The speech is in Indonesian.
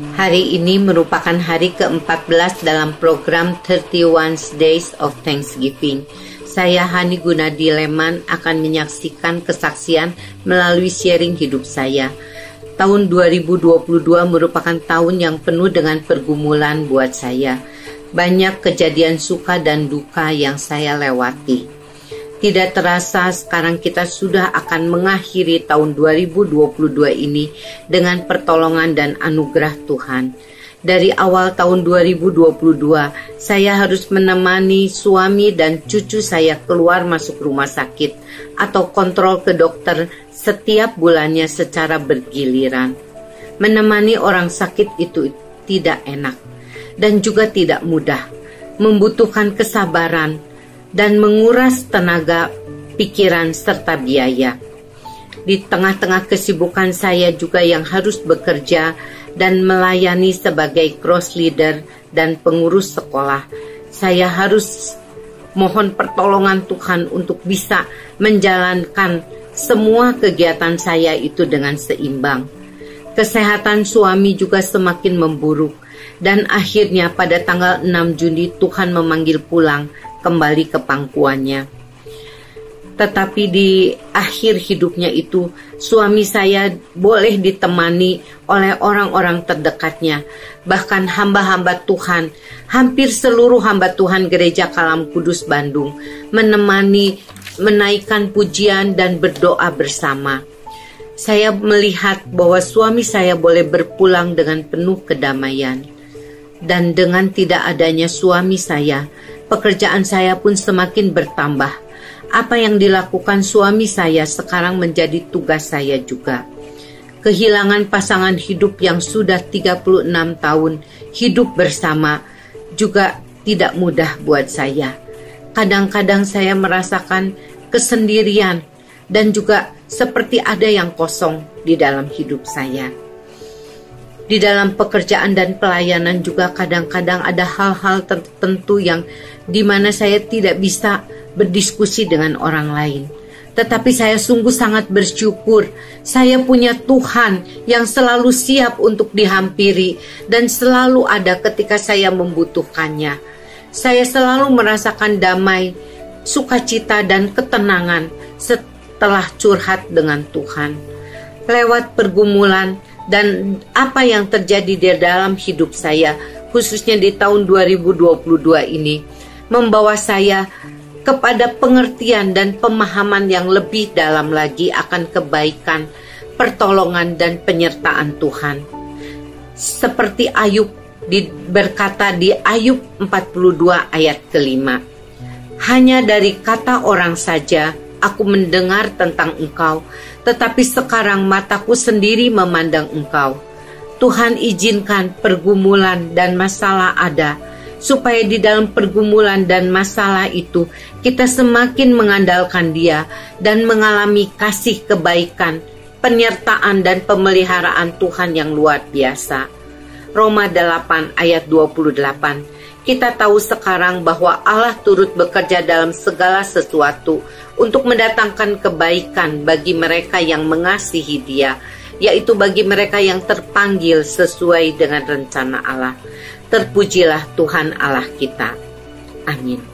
Hari ini merupakan hari ke-14 dalam program 31 Days of Thanksgiving. Saya Hani Gunadi Leman akan menyaksikan kesaksian melalui sharing hidup saya. Tahun 2022 merupakan tahun yang penuh dengan pergumulan buat saya. Banyak kejadian suka dan duka yang saya lewati. Tidak terasa sekarang kita sudah akan mengakhiri tahun 2022 ini dengan pertolongan dan anugerah Tuhan. Dari awal tahun 2022, saya harus menemani suami dan cucu saya keluar masuk rumah sakit atau kontrol ke dokter setiap bulannya secara bergiliran. Menemani orang sakit itu tidak enak dan juga tidak mudah, membutuhkan kesabaran dan menguras tenaga, pikiran, serta biaya. Di tengah-tengah kesibukan saya juga yang harus bekerja dan melayani sebagai cross leader dan pengurus sekolah, saya harus mohon pertolongan Tuhan untuk bisa menjalankan semua kegiatan saya itu dengan seimbang. Kesehatan suami juga semakin memburuk dan akhirnya pada tanggal 6 Juni Tuhan memanggil pulang kembali ke pangkuannya. Tetapi di akhir hidupnya itu, suami saya boleh ditemani oleh orang-orang terdekatnya, bahkan hamba-hamba Tuhan, hampir seluruh hamba Tuhan Gereja Kalam Kudus Bandung, menemani, menaikkan pujian dan berdoa bersama. Saya melihat bahwa suami saya boleh berpulang dengan penuh kedamaian. Dan dengan tidak adanya suami saya, pekerjaan saya pun semakin bertambah. Apa yang dilakukan suami saya sekarang menjadi tugas saya juga. Kehilangan pasangan hidup yang sudah 36 tahun hidup bersama juga tidak mudah buat saya. Kadang-kadang saya merasakan kesendirian dan juga seperti ada yang kosong di dalam hidup saya. Di dalam pekerjaan dan pelayanan juga kadang-kadang ada hal-hal tertentu yang dimana saya tidak bisa berdiskusi dengan orang lain. Tetapi saya sungguh sangat bersyukur saya punya Tuhan yang selalu siap untuk dihampiri dan selalu ada ketika saya membutuhkannya. Saya selalu merasakan damai, sukacita dan ketenangan setelah curhat dengan Tuhan. Lewat pergumulan dan apa yang terjadi di dalam hidup saya, khususnya di tahun 2022 ini, membawa saya kepada pengertian dan pemahaman yang lebih dalam lagi akan kebaikan, pertolongan dan penyertaan Tuhan. Seperti Ayub berkata di Ayub 42 ayat ke-5, hanya dari kata orang saja aku mendengar tentang Engkau, tetapi sekarang mataku sendiri memandang Engkau. Tuhan izinkan pergumulan dan masalah ada, supaya di dalam pergumulan dan masalah itu kita semakin mengandalkan Dia dan mengalami kasih kebaikan, penyertaan dan pemeliharaan Tuhan yang luar biasa. Roma 8 ayat 28. Kita tahu sekarang bahwa Allah turut bekerja dalam segala sesuatu untuk mendatangkan kebaikan bagi mereka yang mengasihi Dia, yaitu bagi mereka yang terpanggil sesuai dengan rencana Allah. Terpujilah Tuhan Allah kita. Amin.